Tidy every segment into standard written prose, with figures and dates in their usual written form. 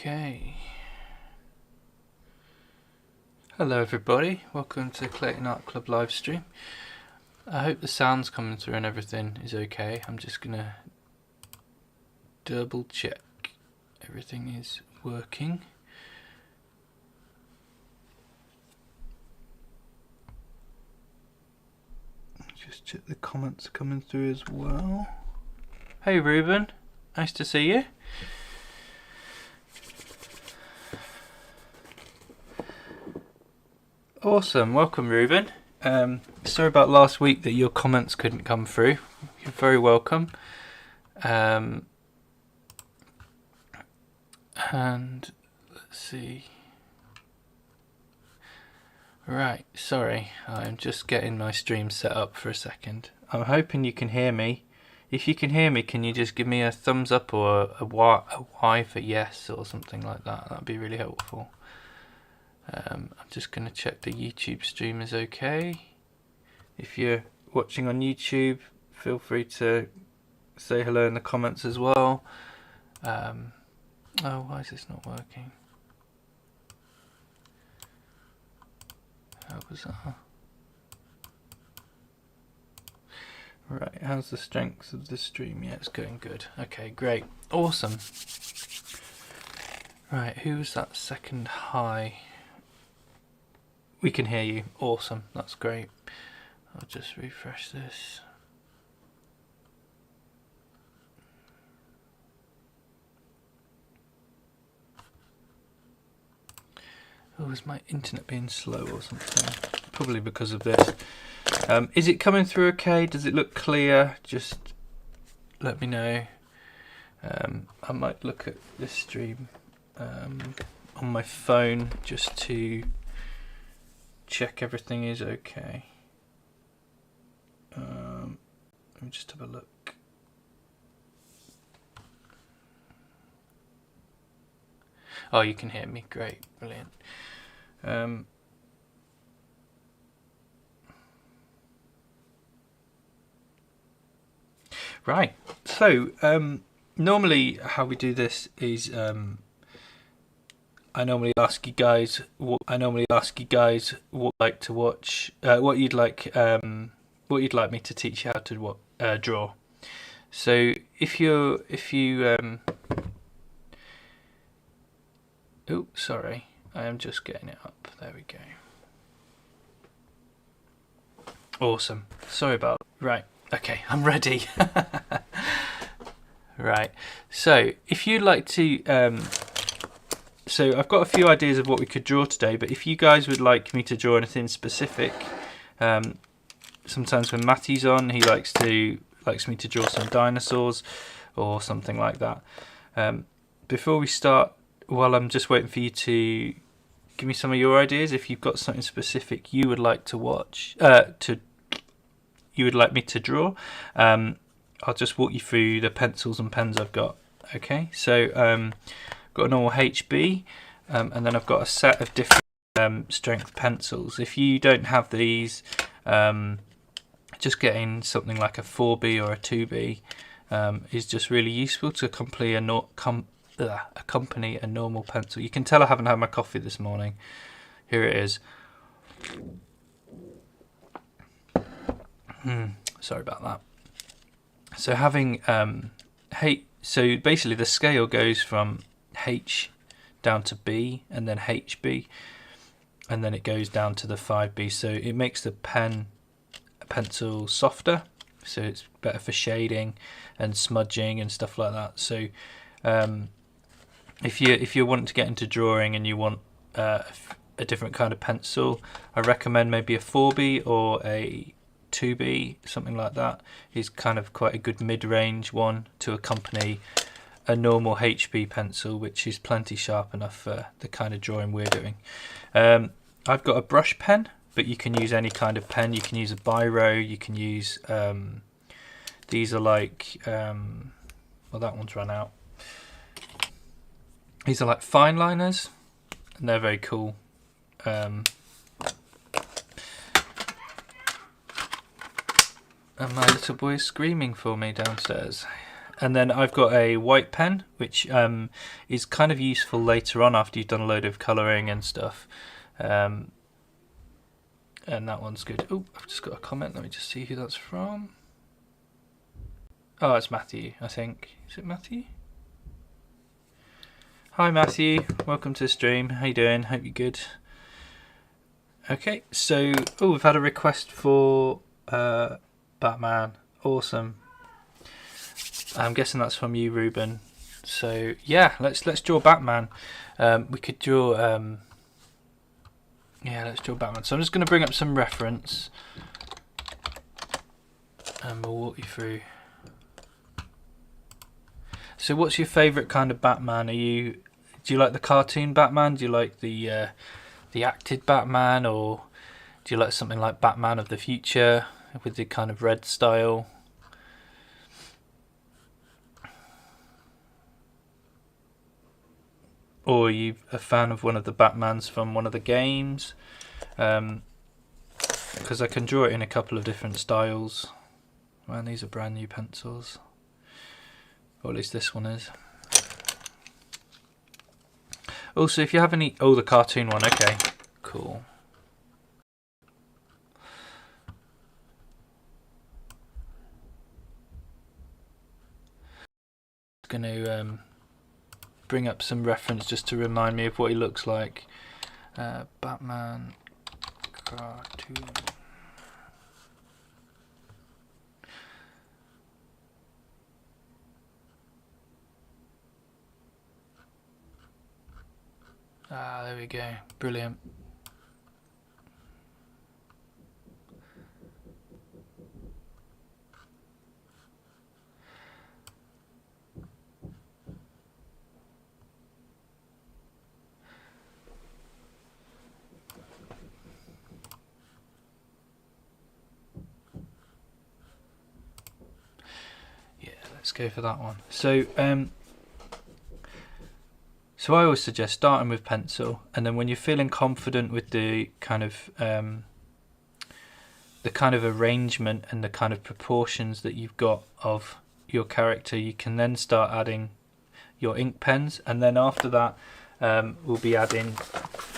Okay. Hello everybody, welcome to Clayton Art Club live stream. I hope the sound's coming through and everything is okay. I'm just gonna double check everything is working. Just check the comments coming through as well. Hey Ruben, nice to see you. Awesome, welcome Ruben. Sorry about last week that your comments couldn't come through. You're very welcome. And let's see. Right, sorry, I'm just getting my stream set up for a second. I'm hoping you can hear me. If you can hear me, can you just give me a thumbs up or a Y for yes or something like that? That'd be really helpful. I'm just going to check the YouTube stream is okay. If you're watching on YouTube, feel free to say hello in the comments as well. Oh, why is this not working? How bizarre. Right, how's the strength of the stream? Yeah, it's going good. Okay, great. Awesome. Right, who was that second hi? We can hear you. Awesome, that's great. I'll just refresh this. Oh, is my internet being slow or something? Probably because of this. Is it coming through okay? Does it look clear? Just let me know. I might look at this stream on my phone just to check everything is okay. Let me just have a look. Oh, you can hear me. Great, brilliant. Right. So normally how we do this is I normally ask you guys what like to watch, what you'd like me to teach you how to draw. So if you oh, sorry, I am just getting it up. There we go. Awesome. Sorry about. Right. Okay, I'm ready. Right. So if you'd like to. So I've got a few ideas of what we could draw today, but if you guys would like me to draw anything specific, sometimes when Matty's on, he likes me to draw some dinosaurs or something like that. Before we start, while I'm just waiting for you to give me some of your ideas, if you've got something specific you would like to watch, you would like me to draw, I'll just walk you through the pencils and pens I've got. Okay, so got a normal HB, and then I've got a set of different strength pencils. If you don't have these, just getting something like a 4B or a 2B is just really useful to accompany a normal pencil. You can tell I haven't had my coffee this morning. Here it is. Sorry about that. So having so basically the scale goes from H down to B and then HB, and then it goes down to the 5B. So it makes the pencil softer, so it's better for shading and smudging and stuff like that. So if you want to get into drawing and you want a different kind of pencil, I recommend maybe a 4B or a 2B, something like that. Is kind of quite a good mid-range one to accompany a normal HB pencil, which is plenty sharp enough for the kind of drawing we're doing. I've got a brush pen, but you can use any kind of pen. You can use a biro, you can use these are like well, that one's run out. These are like fine liners and they're very cool. And my little boy is screaming for me downstairs. And then I've got a white pen, which is kind of useful later on after you've done a load of colouring and stuff. And that one's good. Oh, I've just got a comment. Let me just see who that's from. Oh, it's Matthew, I think. Is it Matthew? Hi Matthew, welcome to the stream. How you doing? Hope you're good. Okay, so we've had a request for Batman. Awesome. I'm guessing that's from you, Ruben. So yeah, let's draw Batman. We could draw yeah, let's draw Batman. So I'm just going to bring up some reference and we'll walk you through. So what's your favourite kind of Batman? Do you like the cartoon Batman? Do you like the acted Batman, or do you like something like Batman of the Future with the kind of red style? Or are you a fan of one of the Batmans from one of the games? Because I can draw it in a couple of different styles. Man, these are brand new pencils. Or at least this one is. Also, if you have any... Oh, the cartoon one. Okay, cool. Going to bring up some reference just to remind me of what he looks like. Batman cartoon. Ah, there we go. Brilliant. Yeah, let's go for that one. So, so I always suggest starting with pencil, and then when you're feeling confident with the kind of arrangement and the kind of proportions that you've got of your character, you can then start adding your ink pens, and then after that we'll be adding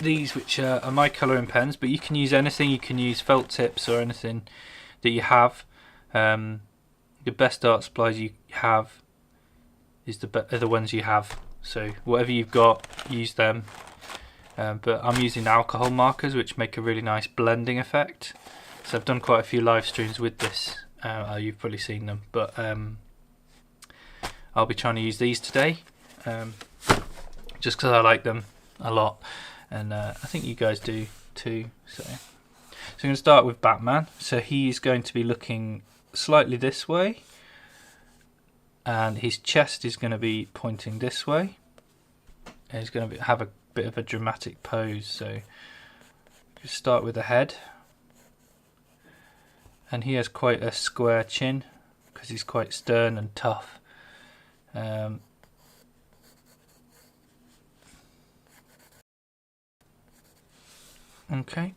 these, which are my colouring pens, but you can use anything. You can use felt tips or anything that you have. The best art supplies you have is are the ones you have. So whatever you've got, use them. But I'm using alcohol markers, which make a really nice blending effect. So I've done quite a few live streams with this. You've probably seen them, but I'll be trying to use these today, just because I like them a lot, and I think you guys do too. So I'm going to start with Batman. So he's going to be looking slightly this way, and his chest is going to be pointing this way, and he's going to have a bit of a dramatic pose. So just start with the head, and he has quite a square chin because he's quite stern and tough. Okay.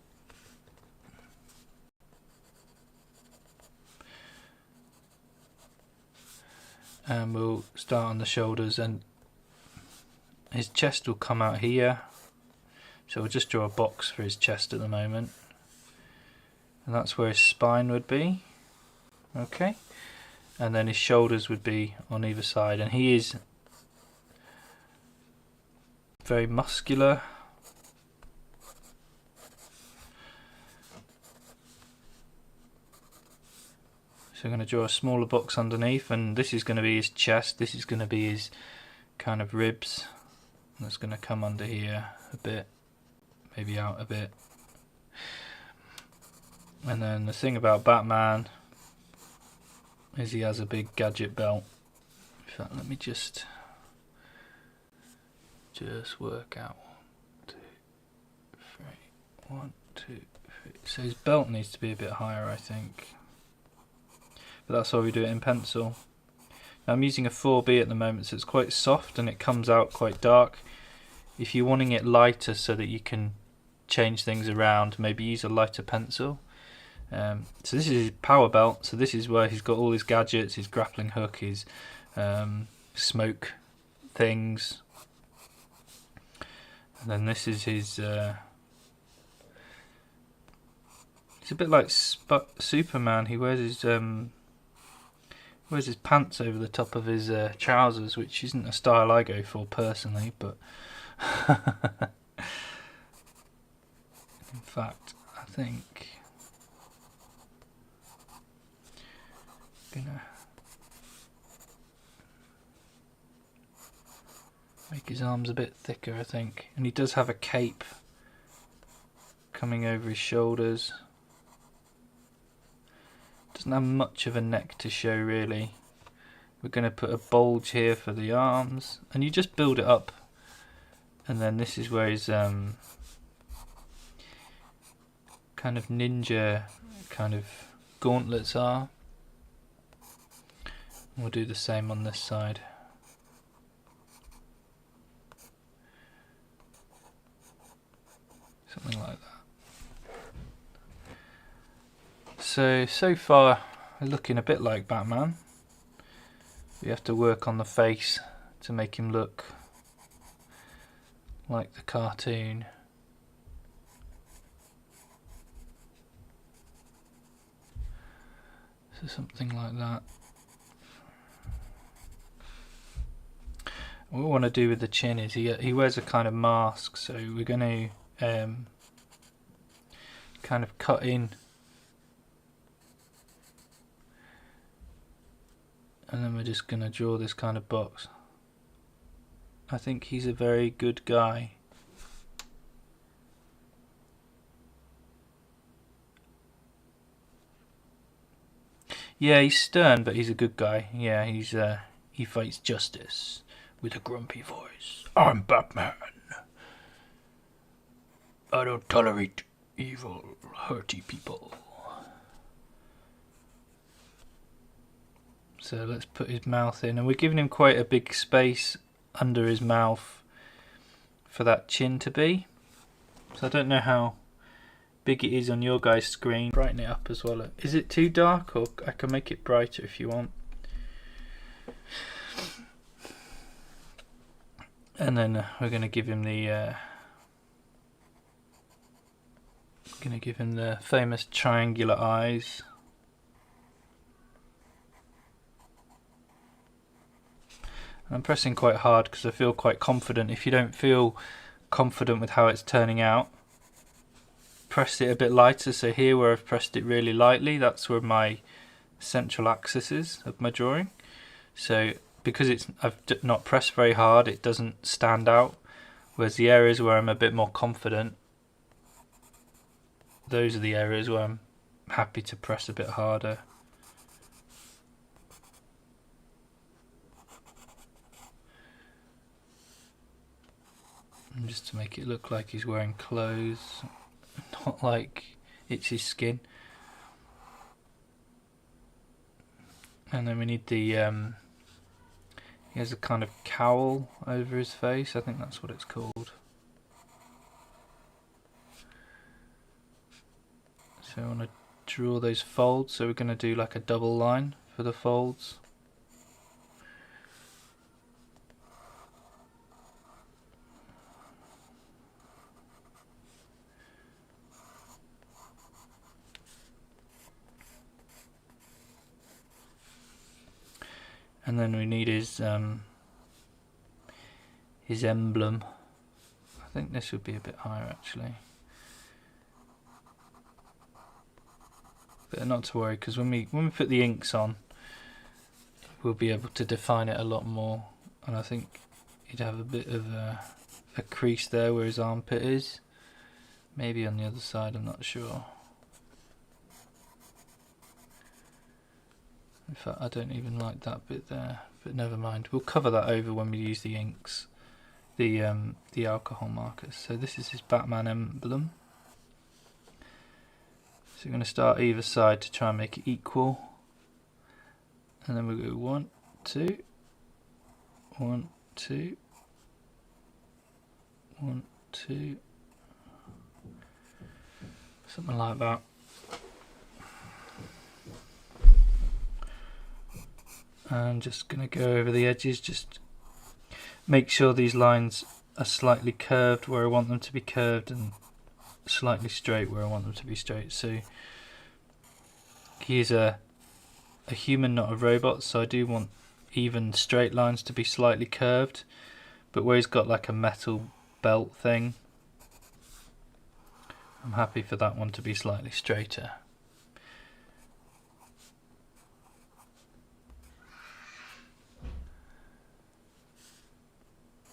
And we'll start on the shoulders, and his chest will come out here. So we'll just draw a box for his chest at the moment. And that's where his spine would be. Okay. And then his shoulders would be on either side. And he is very muscular. So I'm going to draw a smaller box underneath, and this is going to be his chest, this is going to be his kind of ribs, and that's going to come under here a bit, maybe out a bit. And then the thing about Batman is he has a big gadget belt. In fact, let me just work out. 1, 2, 3. 1, 2, 3. So his belt needs to be a bit higher, I think. But that's why we do it in pencil. Now I'm using a 4B at the moment, so it's quite soft and it comes out quite dark. If you're wanting it lighter so that you can change things around, maybe use a lighter pencil. So this is his power belt, so this is where he's got all his gadgets, his grappling hook, his smoke things. And then this is his. It's a bit like Superman. He wears his pants over the top of his trousers, which isn't a style I go for personally, but in fact, I think I'm gonna make his arms a bit thicker, I think. And he does have a cape coming over his shoulders. Doesn't have much of a neck to show, really. We're going to put a bulge here for the arms, and you just build it up. And then this is where his kind of ninja kind of gauntlets are. We'll do the same on this side. Something like that. So far, looking a bit like Batman. We have to work on the face to make him look like the cartoon. So something like that. What we want to do with the chin is he wears a kind of mask, so we're going to kind of cut in, and then we're just going to draw this kind of box. I think he's a very good guy. Yeah, he's stern, but he's a good guy. Yeah, he fights justice with a grumpy voice. I'm Batman. I don't tolerate evil, hurty people. So let's put his mouth in, and we're giving him quite a big space under his mouth for that chin to be. So I don't know how big it is on your guys' screen. Brighten it up as well. Is it too dark, or I can make it brighter if you want? And then we're going to give him the famous triangular eyes. And I'm pressing quite hard because I feel quite confident. If you don't feel confident with how it's turning out, press it a bit lighter. So here where I've pressed it really lightly, that's where my central axis is of my drawing. So because I've not pressed very hard, it doesn't stand out. Whereas the areas where I'm a bit more confident, those are the areas where I'm happy to press a bit harder. And just to make it look like he's wearing clothes, not like it's his skin. And then we need the he has a kind of cowl over his face. I think that's what it's called. So I want to draw those folds. So we're going to do like a double line for the folds. And then we need his emblem. I think this would be a bit higher actually. But not to worry, because when we put the inks on, we'll be able to define it a lot more. And I think he'd have a bit of a crease there where his armpit is. Maybe on the other side, I'm not sure. In fact, I don't even like that bit there, but never mind. We'll cover that over when we use the inks, the alcohol markers. So this is his Batman emblem. So we're going to start either side to try and make it equal. And then we'll go 1, 2, 1, 2, 1, 2, something like that. I'm just going to go over the edges, just make sure these lines are slightly curved where I want them to be curved and slightly straight where I want them to be straight. So he's a human, not a robot, so I do want even straight lines to be slightly curved, but where he's got like a metal belt thing, I'm happy for that one to be slightly straighter.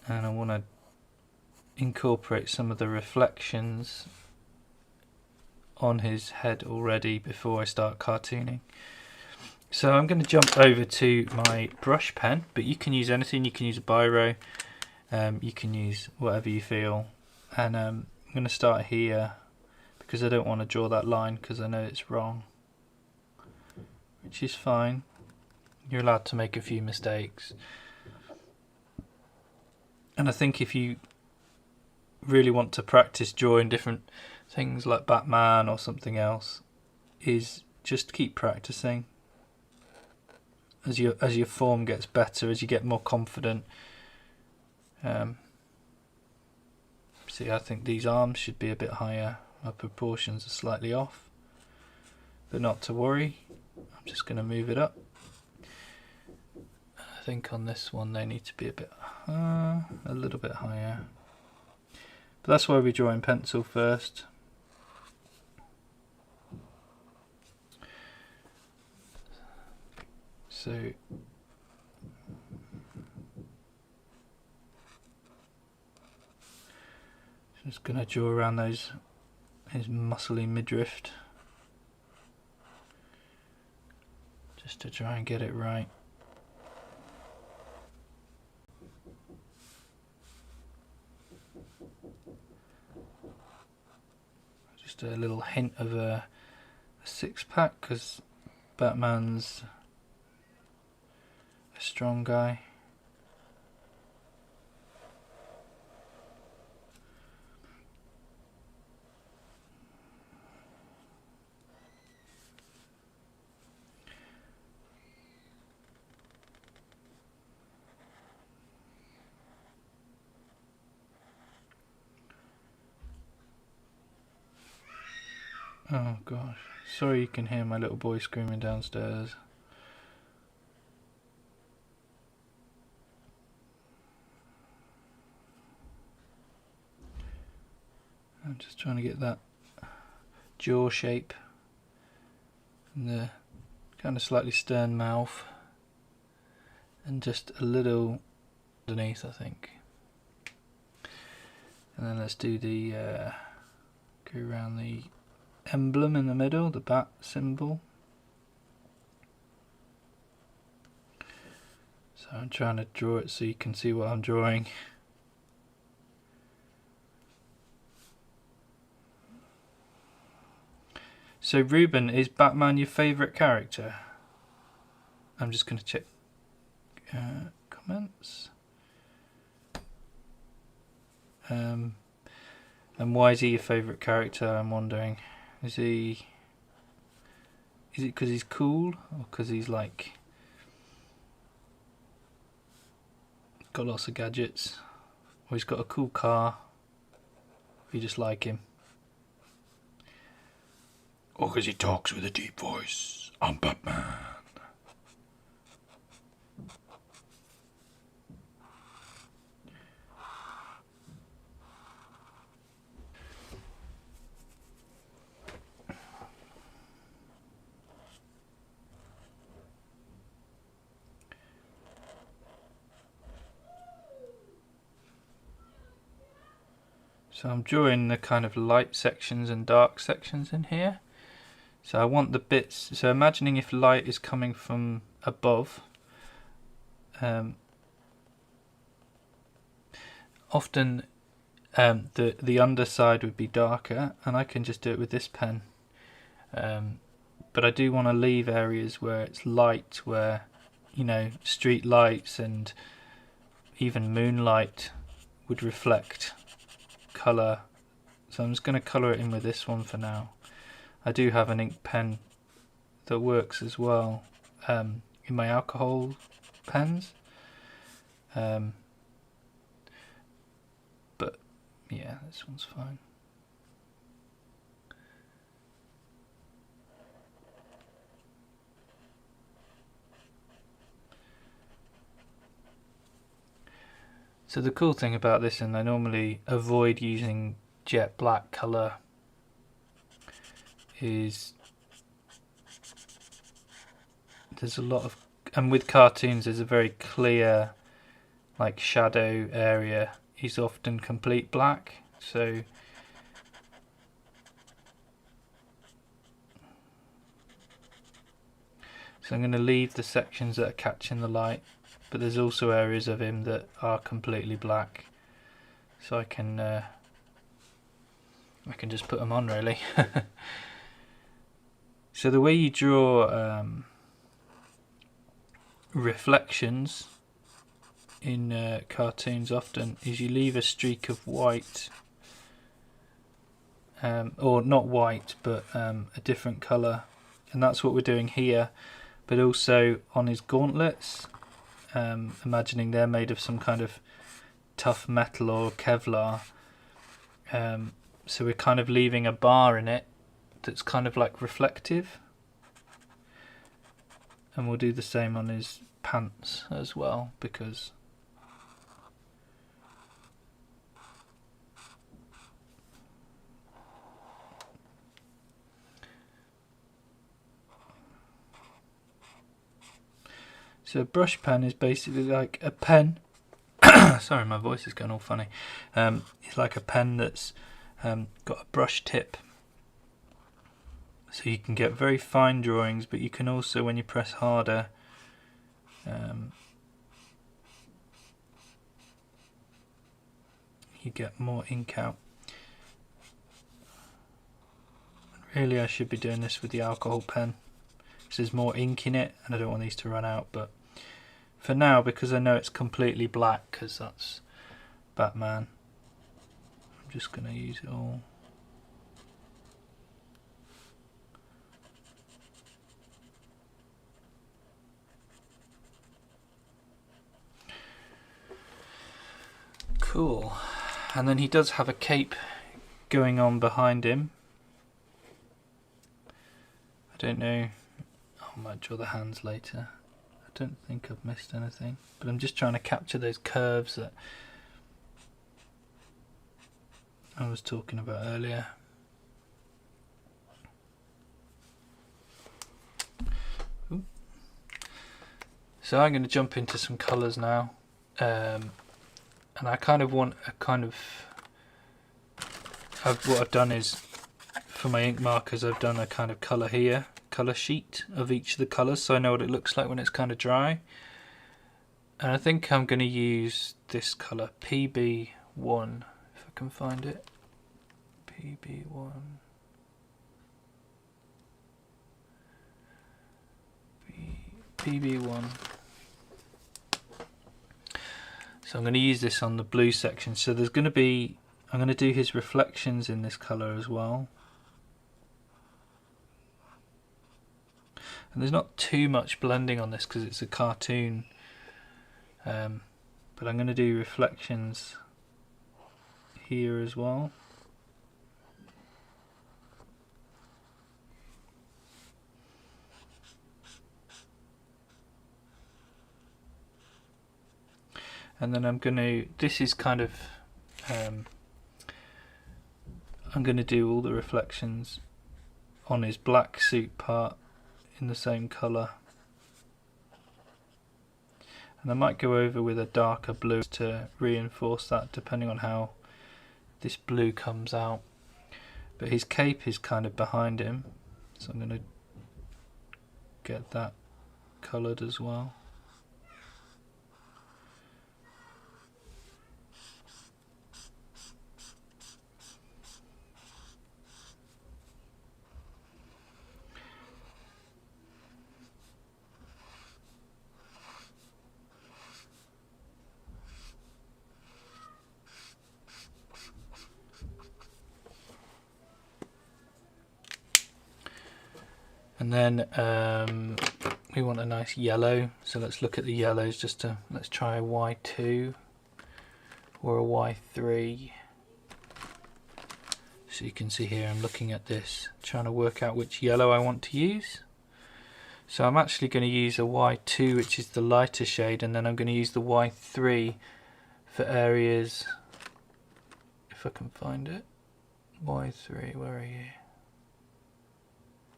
And I want to incorporate some of the reflections on his head already before I start cartooning. So I'm going to jump over to my brush pen, but you can use anything. You can use a biro, you can use whatever you feel, and I'm going to start here because I don't want to draw that line because I know it's wrong, which is fine. You're allowed to make a few mistakes, and I think if you really want to practice drawing different things like Batman or something else, is just keep practicing. As your form gets better, as you get more confident. See, I think these arms should be a bit higher. My proportions are slightly off, but not to worry. I'm just going to move it up. I think on this one they need to be a little bit higher. But that's why we draw in pencil first. So just going to draw around his muscly midriff just to try and get it right. Just a little hint of a six-pack because Batman's a strong guy. Oh gosh, sorry you can hear my little boy screaming downstairs. I'm just trying to get that jaw shape and the kind of slightly stern mouth and just a little underneath, I think. And then let's do the go around the emblem in the middle, the bat symbol. So I'm trying to draw it so you can see what I'm drawing. So Ruben, is Batman your favourite character? I'm just going to check comments. And why is he your favourite character, I'm wondering? Is it because he's cool, or because he's like got lots of gadgets, or he's got a cool car, or you just like him? Or because he talks with a deep voice? I'm Batman. So I'm drawing the kind of light sections and dark sections in here. So I want the bits, so imagining if light is coming from above, often the underside would be darker, and I can just do it with this pen. But I do want to leave areas where it's light, where, you know, street lights and even moonlight would reflect colour. So I'm just going to colour it in with this one for now. I do have an ink pen that works as well, in my alcohol pens. But yeah, this one's fine. So the cool thing about this, and I normally avoid using jet black colour, is there's a lot of, and with cartoons there's a very clear like shadow area is often complete black, so I'm going to leave the sections that are catching the light, but there's also areas of him that are completely black, so I can just put them on really. So the way you draw reflections in cartoons often is you leave a streak of white, or not white, but a different colour, and that's what we're doing here, but also on his gauntlets, imagining they're made of some kind of tough metal or Kevlar, so we're kind of leaving a bar in it that's kind of like reflective, and we'll do the same on his pants as well, because so a brush pen is basically like a pen. Sorry, my voice is going all funny. It's like a pen that's got a brush tip, so you can get very fine drawings, but you can also, when you press harder, you get more ink out. Really, I should be doing this with the alcohol pen, because there's more ink in it and I don't want these to run out, but for now, because I know it's completely black because that's Batman, I'm just going to use it all. Cool. And then he does have a cape going on behind him. I don't know, I might draw the hands later. I don't think I've missed anything, but I'm just trying to capture those curves that I was talking about earlier. Ooh. So I'm going to jump into some colours now, and I kind of want a kind of, what I've done is, for my ink markers, I've done a kind of colour here, colour sheet of each of the colours, so I know what it looks like when it's kind of dry. And I think I'm going to use this colour, PB1, if I can find it. PB1. PB1. So I'm going to use this on the blue section. So there's going to be, I'm going to do his reflections in this colour as well. And there's not too much blending on this because it's a cartoon, but I'm going to do reflections here as well. And then I'm going to, this is kind of, I'm going to do all the reflections on his black suit part in the same colour. And I might go over with a darker blue to reinforce that, depending on how this blue comes out. But his cape is kind of behind him, so I'm going to get that coloured as well. And then I'm we want a nice yellow, so let's look at the yellows. Let's try a Y2 or a Y3. So you can see here I'm looking at this, trying to work out which yellow I want to use. So I'm actually going to use a Y2, which is the lighter shade, and then I'm going to use the Y3 for areas, if I can find it. Y3, where are you?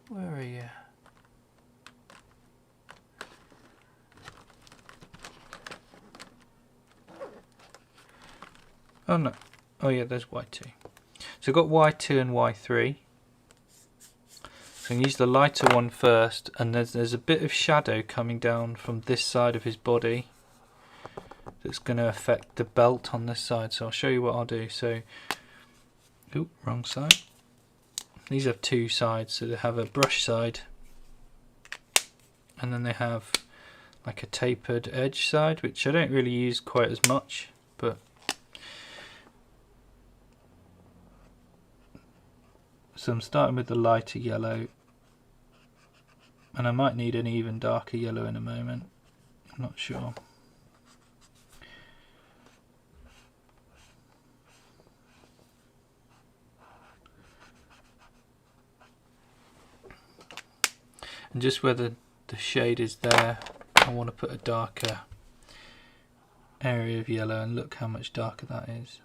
Where are you? Oh no, oh yeah, there's Y2. So I've got Y2 and Y3. So I'm going to use the lighter one first, and there's a bit of shadow coming down from this side of his body that's going to affect the belt on this side. So I'll show you what I'll do. So, oop, wrong side. These have two sides, so they have a brush side, and then they have like a tapered edge side, which I don't really use quite as much, but so I'm starting with the lighter yellow, and I might need an even darker yellow in a moment, I'm not sure. And just where the shade is there, I want to put a darker area of yellow, and look how much darker that is.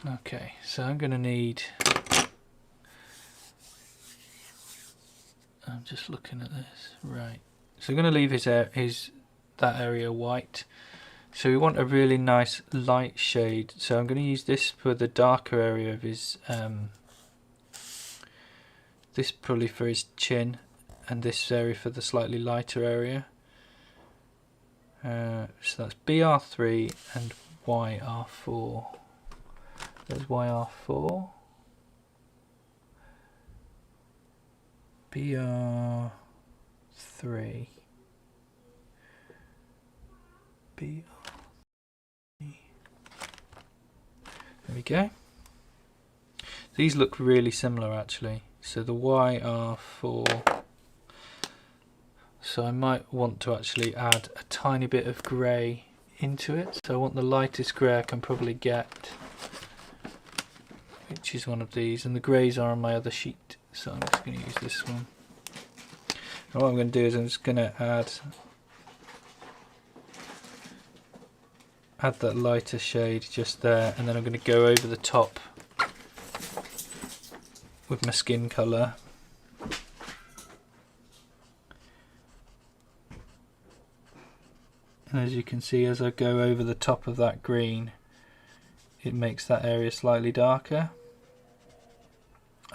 Okay, so I'm going to need, I'm just looking at this, right. So I'm going to leave that area white. So we want a really nice light shade. So I'm going to use this for the darker area of his, this probably for his chin, and this area for the slightly lighter area. So that's BR3 and YR4. There's YR4. BR3. BR3. There we go. These look really similar actually. So the YR4. So I might want to actually add a tiny bit of grey into it. So I want the lightest grey I can probably get, which is one of these, and the greys are on my other sheet, so I'm just going to use this one. And what I'm going to do is I'm just going to add that lighter shade just there, and then I'm going to go over the top with my skin colour. And as you can see, as I go over the top of that green, it makes that area slightly darker.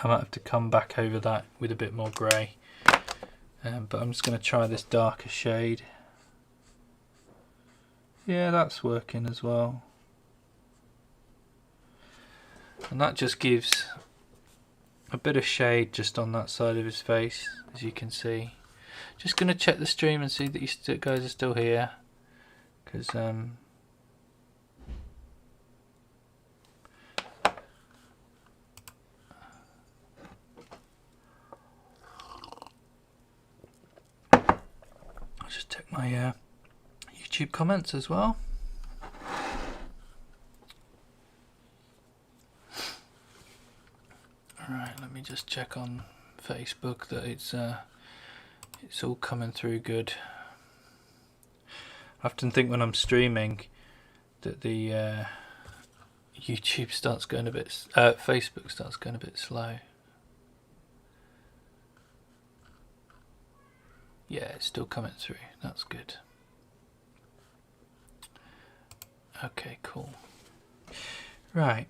I might have to come back over that with a bit more grey, but I'm just going to try this darker shade. Yeah, that's working as well, and that just gives a bit of shade just on that side of his face, as you can see. Just going to check the stream and see that you guys are still here, because I'll just check my YouTube comments as well. Alright, let me just check on Facebook that it's all coming through good. I often think when I'm streaming that the YouTube starts going a bit, Facebook starts going a bit slow. Yeah, it's still coming through. That's good. Okay, cool. Right,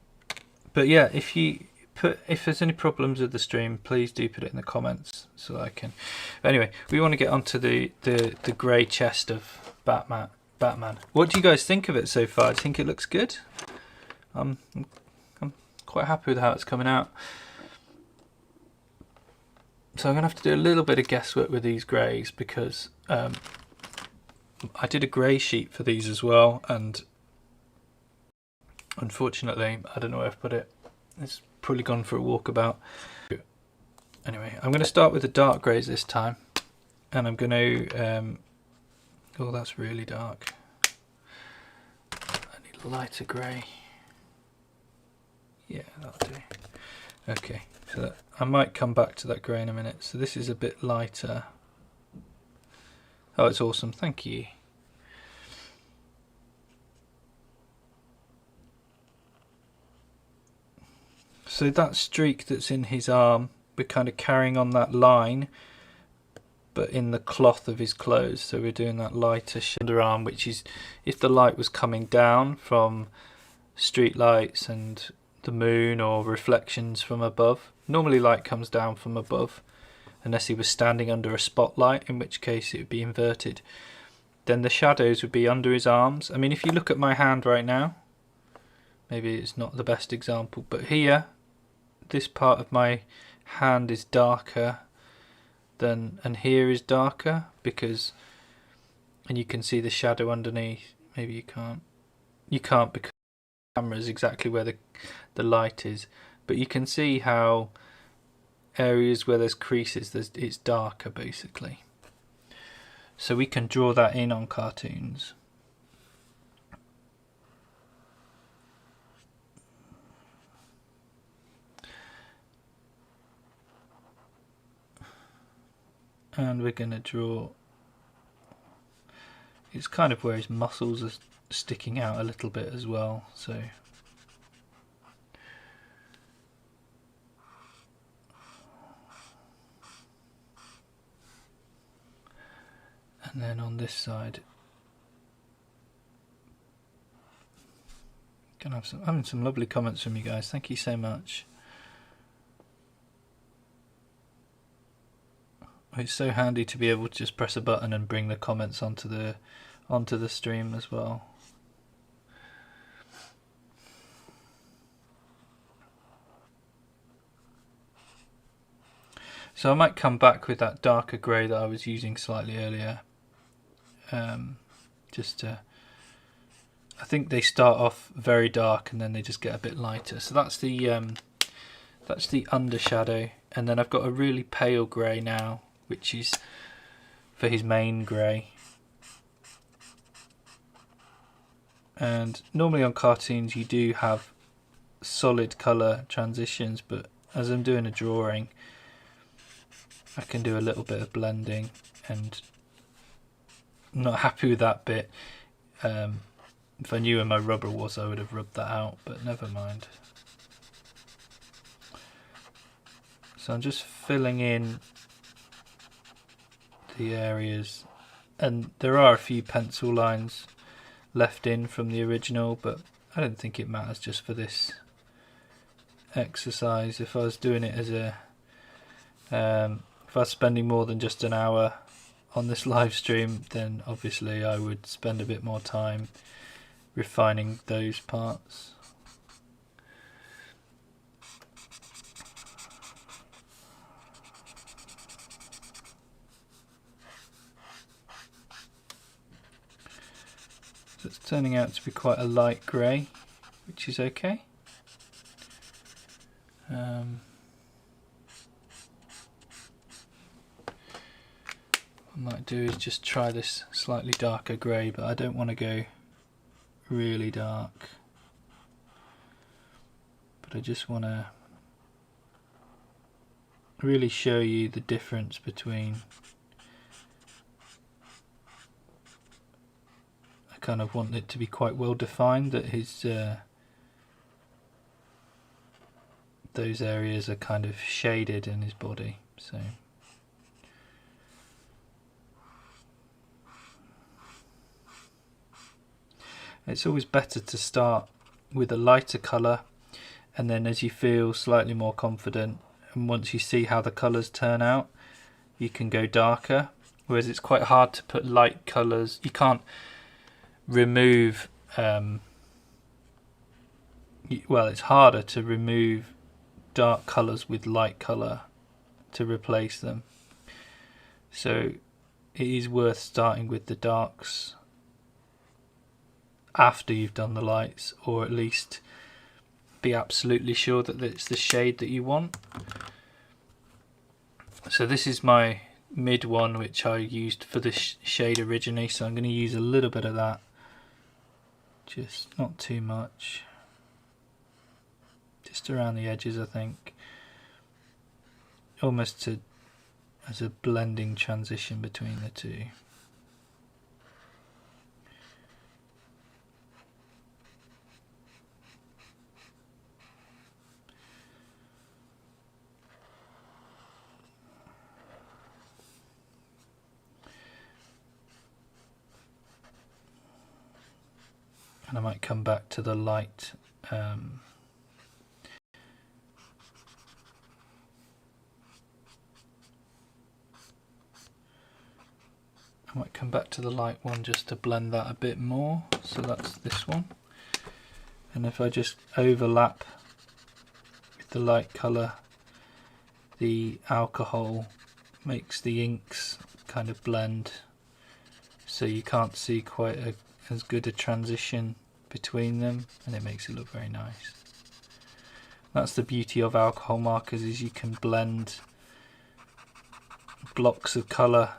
but yeah, if there's any problems with the stream, please do put it in the comments so that I can. Anyway, we want to get onto the grey chest of Batman. What do you guys think of it so far? Do you think it looks good? I'm quite happy with how it's coming out. So I'm gonna have to do a little bit of guesswork with these greys because I did a grey sheet for these as well, and unfortunately I don't know where I've put it. It's probably gone for a walkabout. Anyway, I'm going to start with the dark greys this time, and I'm going to oh, that's really dark. I need a lighter grey. Yeah, that'll do. Okay, so I might come back to that grey in a minute. So this is a bit lighter. Oh, it's awesome, thank you. So that streak that's in his arm, we're kind of carrying on that line, but in the cloth of his clothes. So we're doing that lighter underarm, which is if the light was coming down from street lights and the moon or reflections from above. Normally light comes down from above, unless he was standing under a spotlight, in which case it would be inverted. Then the shadows would be under his arms. I mean, if you look at my hand right now, maybe it's not the best example, but here, this part of my hand is darker than, and here is darker, because, and you can see the shadow underneath. Maybe you can't because the camera is exactly where the light is, but you can see how areas where there's creases, it's darker basically. So we can draw that in on cartoons. And we're going to draw, it's kind of where his muscles are sticking out a little bit as well. So and then on this side, I'm having some lovely comments from you guys. Thank you so much. It's so handy to be able to just press a button and bring the comments onto the stream as well. So I might come back with that darker grey that I was using slightly earlier. Just to, I think they start off very dark and then they just get a bit lighter. So that's the undershadow, and then I've got a really pale grey now, which is for his main grey. And normally on cartoons you do have solid colour transitions, but as I'm doing a drawing I can do a little bit of blending, and I'm not happy with that bit. If I knew where my rubber was I would have rubbed that out, but never mind. So I'm just filling in the areas, and there are a few pencil lines left in from the original, but I don't think it matters just for this exercise. If I was doing it as a if I was spending more than just an hour on this live stream, then obviously I would spend a bit more time refining those parts. So it's turning out to be quite a light grey, which is okay. What I might do is just try this slightly darker grey, but I don't want to go really dark. But I just want to really show you the difference between, I kind of want it to be quite well defined, that his those areas are kind of shaded in his body. So it's always better to start with a lighter colour, and then as you feel slightly more confident and once you see how the colours turn out, you can go darker. Whereas it's quite hard to put light colours, you can't remove well, it's harder to remove dark colours with light colour to replace them. So it is worth starting with the darks after you've done the lights, or at least be absolutely sure that it's the shade that you want. So this is my mid one, which I used for the shade originally, so I'm going to use a little bit of that, just not too much, just around the edges, I think, almost as a blending transition between the two. And I might come back to the light I might come back to the light one just to blend that a bit more. So that's this one. And if I just overlap with the light colour, the alcohol makes the inks kind of blend, so you can't see quite as good a transition between them, and it makes it look very nice. That's the beauty of alcohol markers, is you can blend blocks of colour.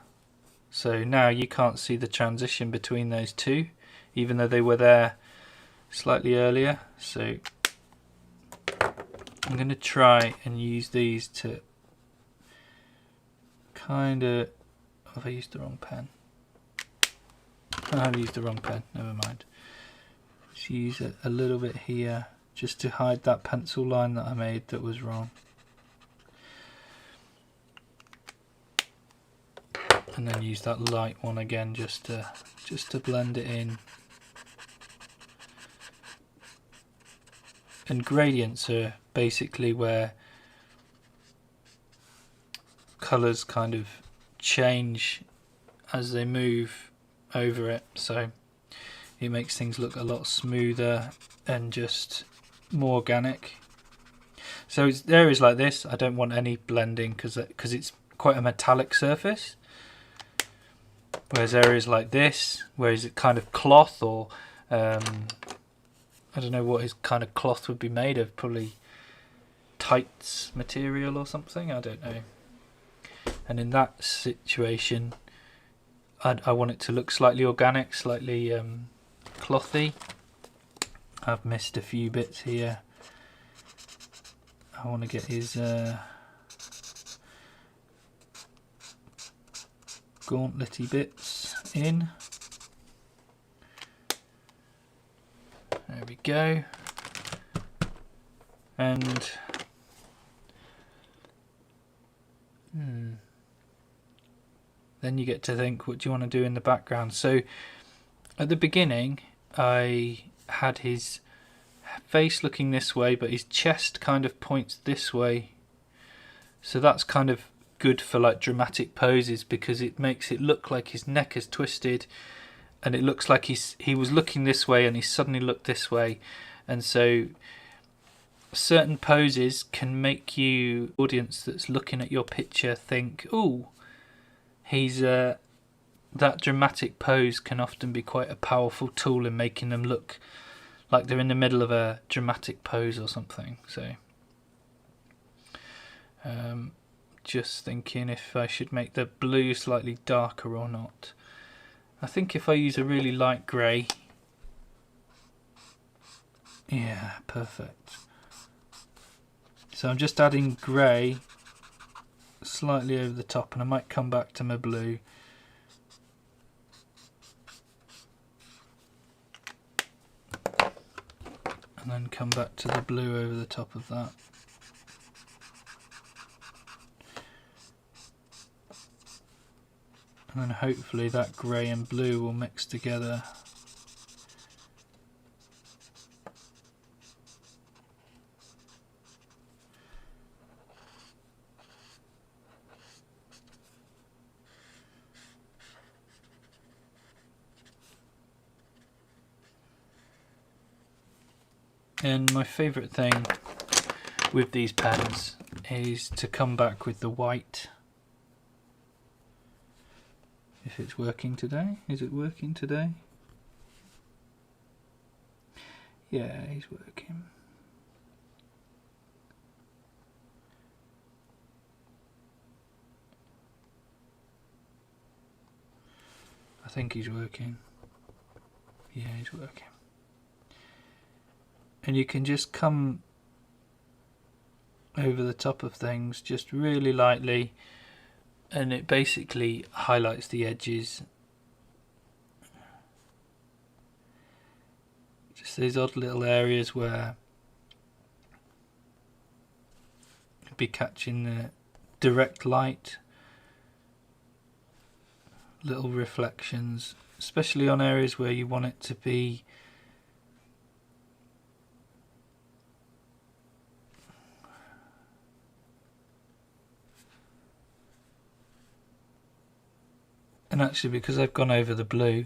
So now you can't see the transition between those two, even though they were there slightly earlier. So I'm going to try and use these to kind of... have I used the wrong pen? I've used the wrong pen, never mind. Just use it a little bit here just to hide that pencil line that I made that was wrong. And then use that light one again just to blend it in. And gradients are basically where colours kind of change as they move over it, so it makes things look a lot smoother and just more organic. So it's areas like this I don't want any blending because it's quite a metallic surface, whereas areas like this, where is it kind of cloth, or I don't know what his kind of cloth would be made of, probably tights material or something, I don't know. And in that situation I want it to look slightly organic, slightly clothy. I've missed a few bits here. I want to get his gauntlet-y bits in. There we go. And then you get to think, what do you want to do in the background? So at the beginning I had his face looking this way, but his chest kind of points this way, so that's kind of good for like dramatic poses, because it makes it look like his neck is twisted and it looks like he was looking this way and he suddenly looked this way. And so certain poses can make you, audience that's looking at your picture, think, oh, he's that dramatic pose can often be quite a powerful tool in making them look like they're in the middle of a dramatic pose or something. So just thinking if I should make the blue slightly darker or not. I think if I use a really light grey, yeah, perfect. So I'm just adding grey slightly over the top, and I might come back to my blue. And then come back to the blue over the top of that. And then hopefully that grey and blue will mix together. And my favourite thing with these pens is to come back with the white. If it's working today, is it working today? Yeah, he's working. I think he's working. Yeah, he's working. And you can just come over the top of things just really lightly, and it basically highlights the edges. Just these odd little areas where you'd be catching the direct light, little reflections, especially on areas where you want it to be and actually because I've gone over the blue,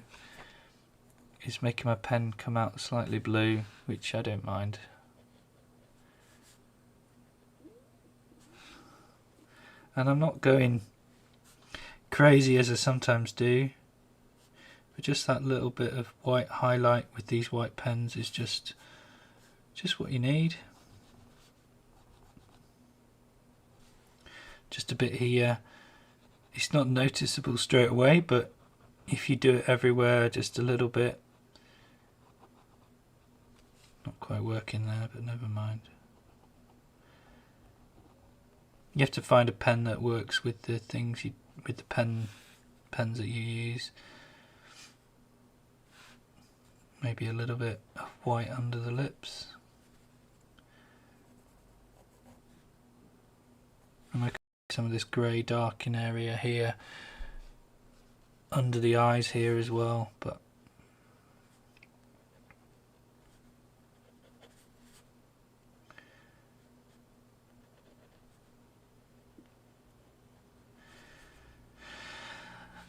it's making my pen come out slightly blue, which I don't mind. And I'm not going crazy as I sometimes do, but just that little bit of white highlight with these white pens is just what you need. Just a bit here. It's not noticeable straight away, but if you do it everywhere, just a little bit. Not quite working there, but never mind. You have to find a pen that works with the things with the pens that you use. Maybe a little bit of white under the lips. And I can see some of this grey darken area here under the eyes here as well, but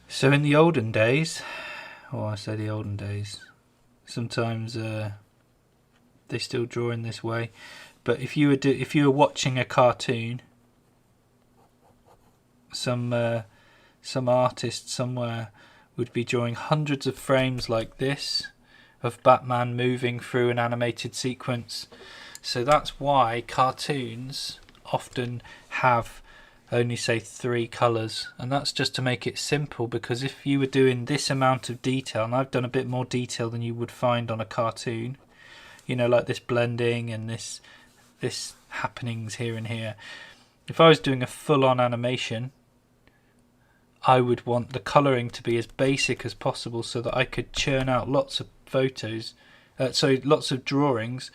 so in the olden days, or I say the olden days, sometimes they still draw in this way. But if you were watching a cartoon, some artist somewhere would be drawing hundreds of frames like this of Batman moving through an animated sequence. So that's why cartoons often have only say 3 colours, and that's just to make it simple, because if you were doing this amount of detail, and I've done a bit more detail than you would find on a cartoon, you know, like this blending and this happenings here and here. If I was doing a full-on animation, I would want the colouring to be as basic as possible so that I could churn out lots of photos, lots of drawings.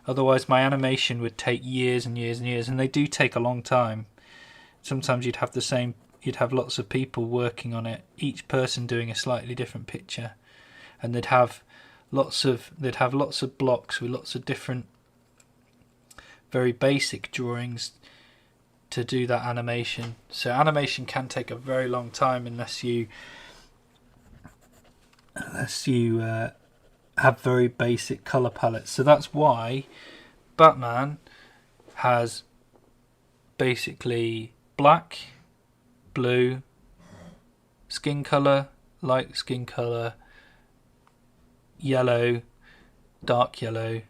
Otherwise my animation would take years and years and years, and they do take a long time. Sometimes you'd have lots of people working on it, each person doing a slightly different picture, and they'd have lots of blocks with lots of different very basic drawings to do that animation. So animation can take a very long time unless you have very basic color palettes. So that's why Batman has basically black, blue, skin color, light skin color, yellow, dark yellow.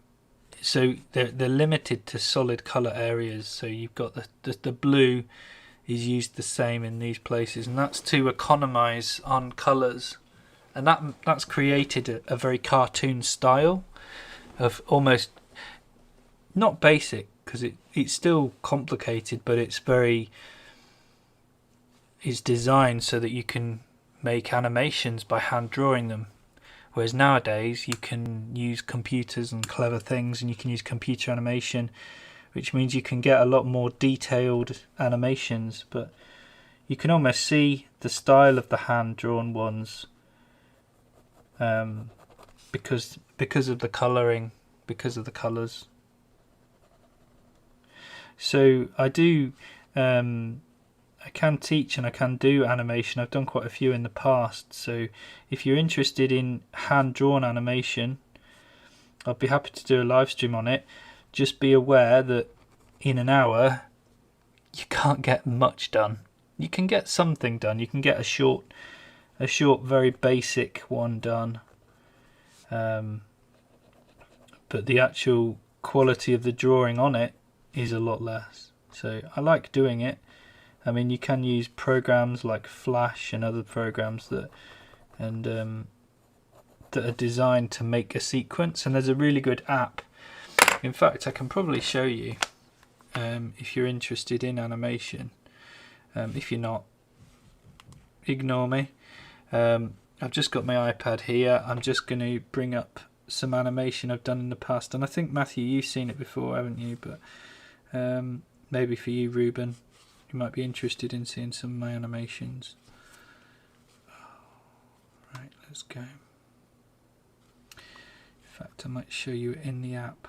So they're limited to solid color areas. So you've got the blue is used the same in these places, and that's to economize on colors. And that's created a very cartoon style of almost not basic, because it's still complicated, but it's designed so that you can make animations by hand drawing them. Whereas nowadays you can use computers and clever things, and you can use computer animation, which means you can get a lot more detailed animations, but you can almost see the style of the hand drawn ones because of the colouring, because of the colours. So I can teach and I can do animation. I've done quite a few in the past, so if you're interested in hand-drawn animation, I'll be happy to do a live stream on it. Just be aware that in an hour you can't get much done. You can get something done. You can get a short very basic one done, but the actual quality of the drawing on it is a lot less. So I like doing it. I mean, you can use programs like Flash and other programs that are designed to make a sequence, and there's a really good app. In fact, I can probably show you if you're interested in animation. If you're not, ignore me. I've just got my iPad here. I'm just going to bring up some animation I've done in the past, and I think, Matthew, you've seen it before, haven't you? But maybe for you, Ruben, you might be interested in seeing some of my animations. Right, let's go. In fact, I might show you in the app.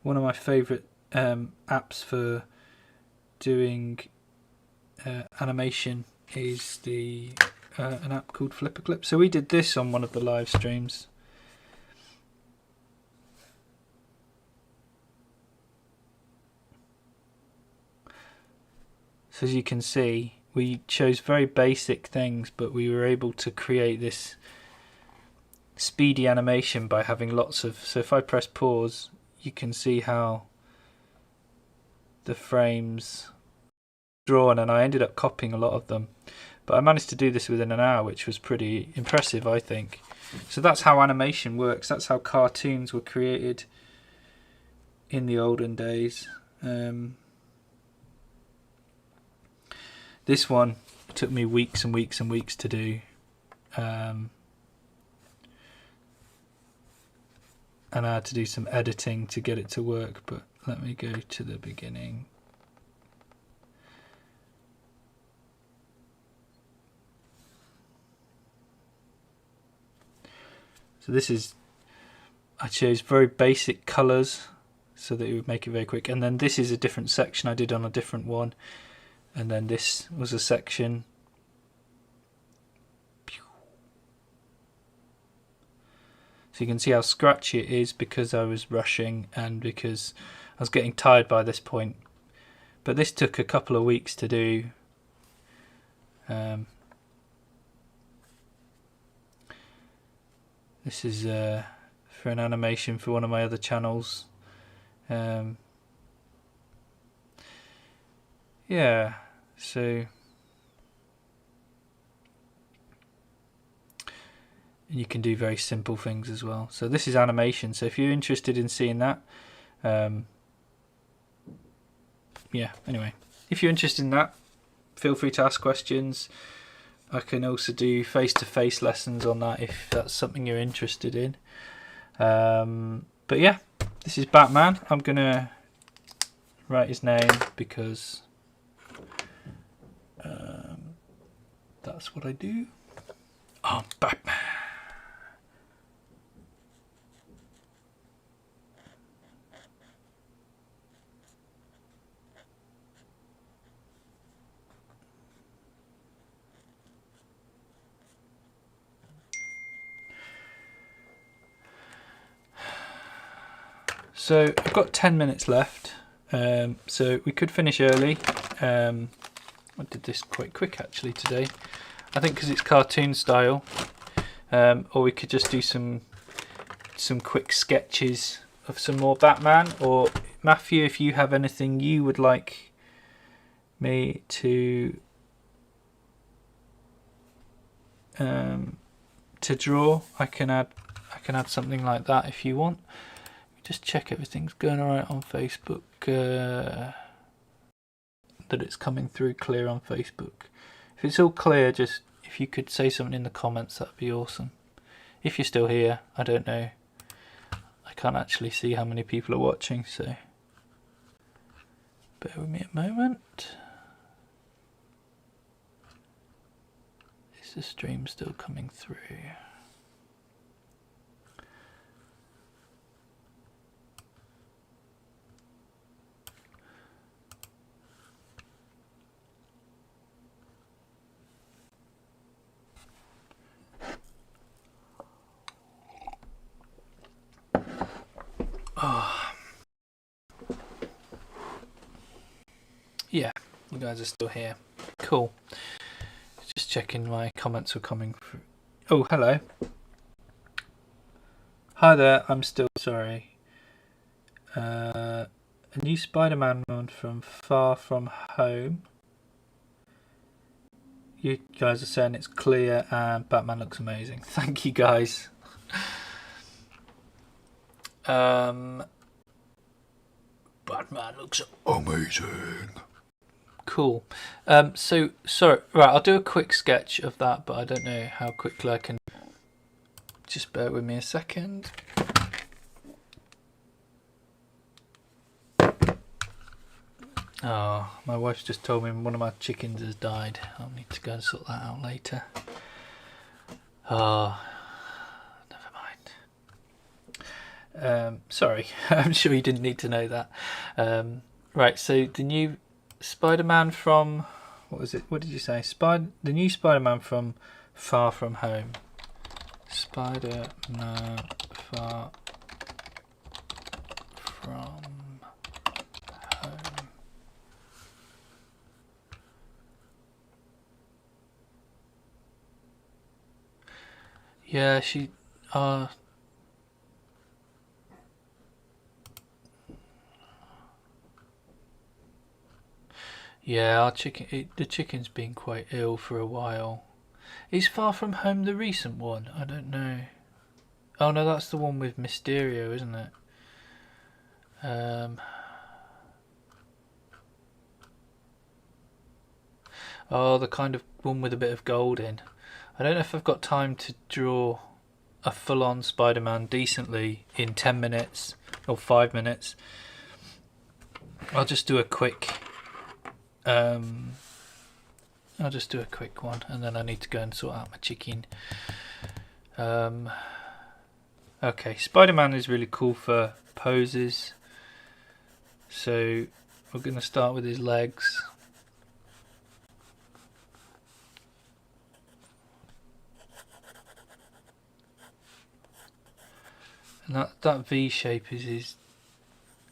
One of my favourite apps for doing animation is an app called Flipperclip. So we did this on one of the live streams. So as you can see, we chose very basic things, but we were able to create this speedy animation by having lots of... So if I press pause, you can see how the frames drawn, and I ended up copying a lot of them, but I managed to do this within an hour, which was pretty impressive, I think. So that's how animation works. That's how cartoons were created in the olden days. This one took me weeks and weeks and weeks to do, and I had to do some editing to get it to work, but let me go to the beginning. So this is, I chose very basic colours so that it would make it very quick, and then this is a different section I did on a different one, and then this was a section. So you can see how scratchy it is because I was rushing and because I was getting tired by this point. But this took a couple of weeks to do. This is for an animation for one of my other channels. Yeah, so... And you can do very simple things as well. So this is animation. So if you're interested in seeing that, yeah, anyway, if you're interested in that, feel free to ask questions. I can also do face-to-face lessons on that if that's something you're interested in. But yeah, this is Batman. I'm going to write his name because that's what I do. Oh, Batman. So I've got 10 minutes left, so we could finish early. I did this quite quick actually today, I think, because it's cartoon style, or we could just do some quick sketches of some more Batman. Or Matthew, if you have anything you would like me to draw, I can add something like that if you want. Just check everything's going alright on Facebook, that it's coming through clear on Facebook. If it's all clear, just if you could say something in the comments, that'd be awesome. If you're still here, I don't know. I can't actually see how many people are watching, so bear with me a moment. Is the stream still coming through? Yeah, you guys are still here. Cool. Just checking my comments were coming through. Oh, hello. Hi there, I'm still sorry. A new Spider-Man one from Far From Home. You guys are saying it's clear and Batman looks amazing. Thank you guys. Batman looks amazing. Cool. So sorry, right, I'll do a quick sketch of that, but I don't know how quickly I can. Just bear with me a second. Oh, my wife's just told me one of my chickens has died. I'll need to go and sort that out later. Oh, never mind. Sorry, I'm sure you didn't need to know that. Right, so the new Spider-Man from... What was it? What did you say? The new Spider-Man from Far From Home. Spider-Man Far From Home. Yeah, she... yeah, our the chicken's been quite ill for a while. Is Far From Home the recent one? I don't know. Oh no, that's the one with Mysterio, isn't it? Oh, the kind of one with a bit of gold in. I don't know if I've got time to draw a full-on Spider-Man decently in 10 minutes or 5 minutes. I'll just do a quick one, and then I need to go and sort out my chicken. Okay, Spider-Man is really cool for poses. So we're going to start with his legs. And that V shape is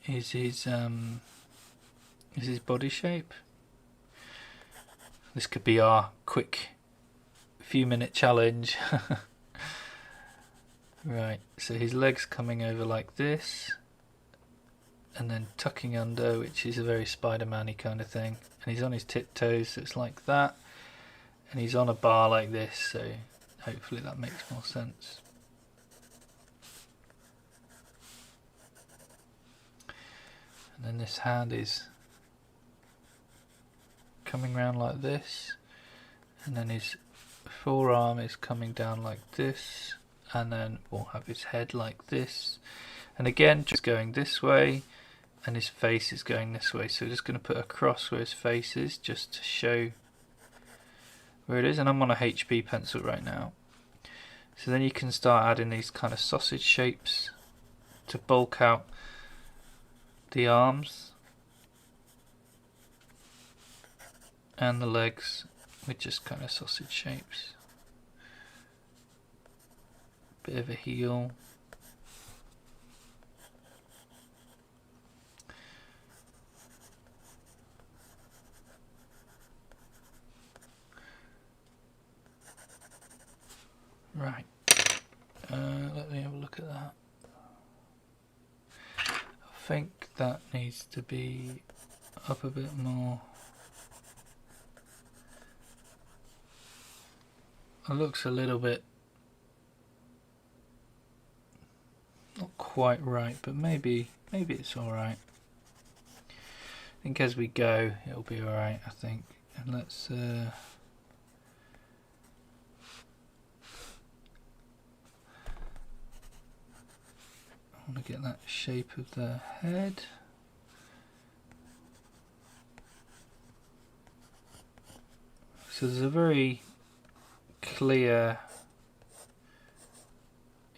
his body shape. This could be our quick few minute challenge. Right, so his legs coming over like this, and then tucking under, which is a very Spider-Man-y kind of thing. And he's on his tiptoes, so it's like that. And he's on a bar like this, so hopefully that makes more sense. And then this hand is coming round like this, and then his forearm is coming down like this, and then we'll have his head like this, and again just going this way, and his face is going this way. So we're just going to put a cross where his face is, just to show where it is. And I'm on a HB pencil right now. So then you can start adding these kind of sausage shapes to bulk out the arms and the legs with just kind of sausage shapes. Bit of a heel. Right, let me have a look at that. I think that needs to be up a bit more. It looks a little bit not quite right, but maybe it's alright. I think as we go it'll be alright, I think. And let's I want to get that shape of the head. So there's a very clear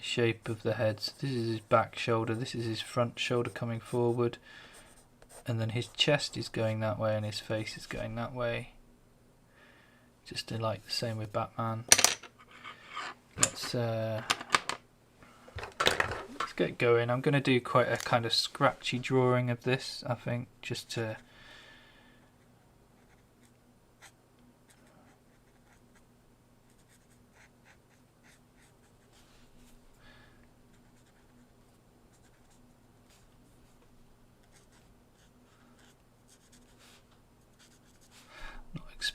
shape of the head. So this is his back shoulder, this is his front shoulder coming forward, and then his chest is going that way and his face is going that way. Just like the same with Batman. Let's get going. I'm going to do quite a kind of scratchy drawing of this, I think, just to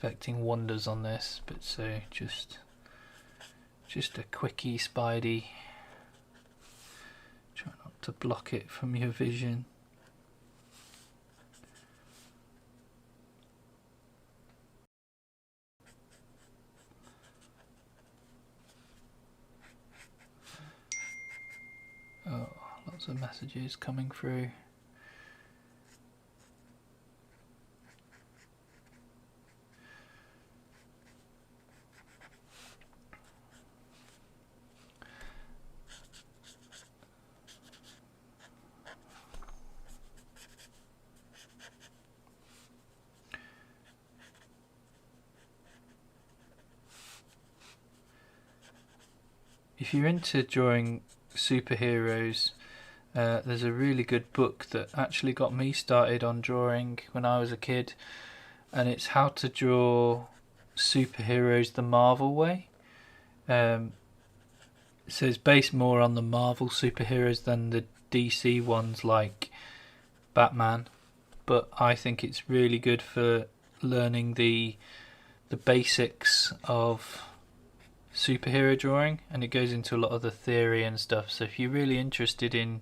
expecting wonders on this, but so just a quickie Spidey. Try not to block it from your vision. Oh, lots of messages coming through. If you're into drawing superheroes, there's a really good book that actually got me started on drawing when I was a kid, and it's How to Draw Superheroes the Marvel Way. So it's based more on the Marvel superheroes than the DC ones like Batman, but I think it's really good for learning the basics of superhero drawing, and it goes into a lot of the theory and stuff. So if you're really interested in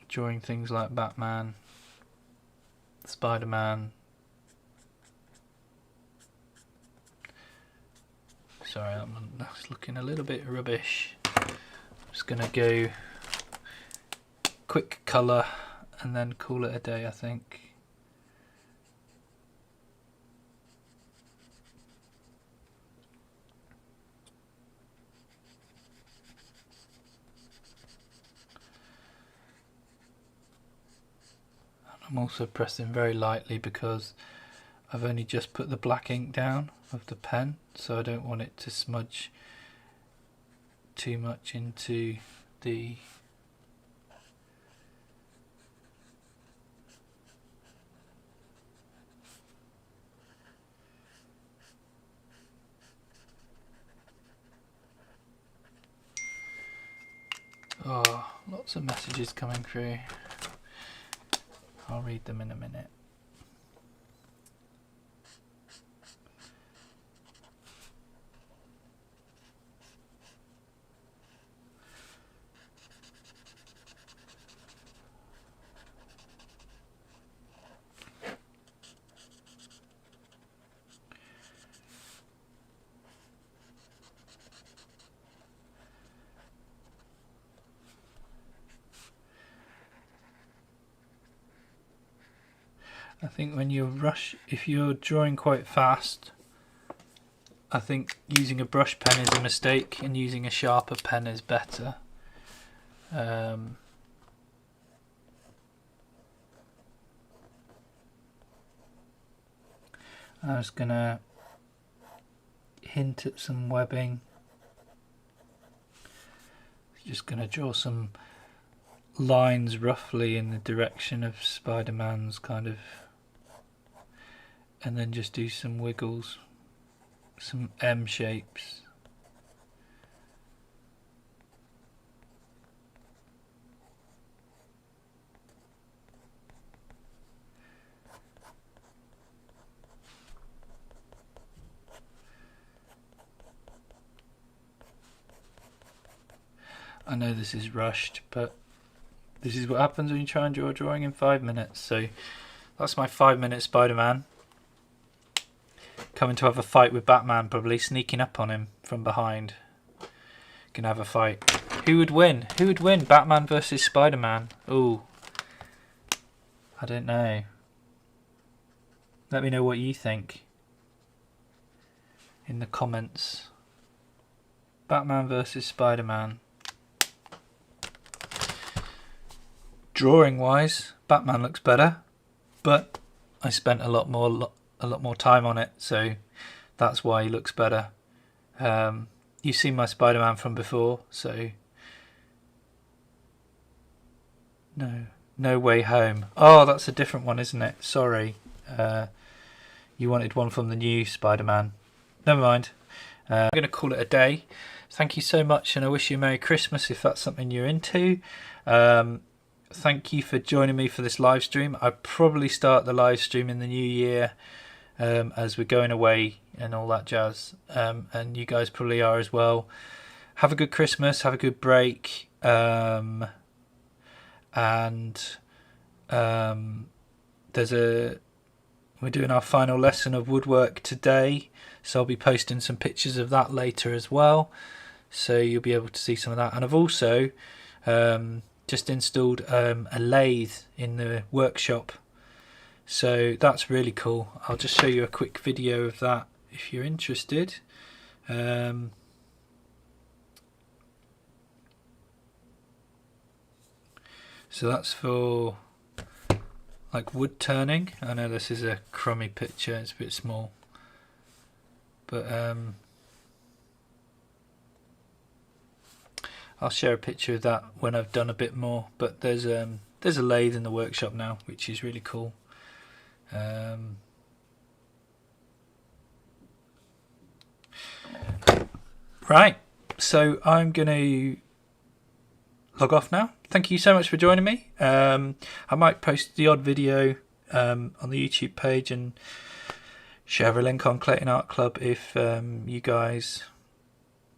drawing things like Batman, Spider-Man, sorry, that's looking a little bit rubbish. I'm just gonna go quick colour and then call it a day, I think. I'm also pressing very lightly because I've only just put the black ink down of the pen, so I don't want it to smudge too much into the oh, lots of messages coming through. I'll read them in a minute. I think when you rush, if you're drawing quite fast, I think using a brush pen is a mistake and using a sharper pen is better. I was gonna hint at some webbing. Just gonna draw some lines roughly in the direction of Spider-Man's kind of, and then just do some wiggles, some M shapes. I know this is rushed, but this is what happens when you try and draw a drawing in 5 minutes. So that's my 5-minute Spider-Man. Coming to have a fight with Batman, probably sneaking up on him from behind. Gonna have a fight. Who would win? Who would win? Batman versus Spider-Man. Ooh, I don't know. Let me know what you think in the comments. Batman versus Spider-Man. Drawing wise, Batman looks better, but I spent a lot more time on it, so that's why he looks better. You've seen my Spider-Man from before, so no Way Home. Oh, that's a different one, isn't it? Sorry, you wanted one from the new Spider-Man. Never mind. I'm going to call it a day. Thank you so much, and I wish you a Merry Christmas if that's something you're into. Thank you for joining me for this live stream. I'll probably start the live stream in the new year as we're going away and all that jazz, and you guys probably are as well. Have a good Christmas, have a good break, and we're doing our final lesson of woodwork today, so I'll be posting some pictures of that later as well, so you'll be able to see some of that. And I've also just installed a lathe in the workshop, so that's really cool. I'll just show you a quick video of that if you're interested. So that's for like wood turning. I know this is a crummy picture, it's a bit small, but I'll share a picture of that when I've done a bit more. But there's a lathe in the workshop now, which is really cool. Right, so I'm going to log off now. Thank you so much for joining me. I might post the odd video on the YouTube page and share a link on Clayton Art Club if you guys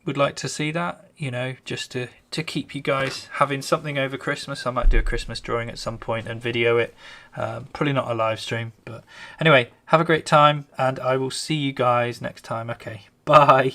would like to see that, you know, just to keep you guys having something over Christmas. I might do a Christmas drawing at some point and video it. Probably not a live stream, but anyway, have a great time and I will see you guys next time. Okay, bye.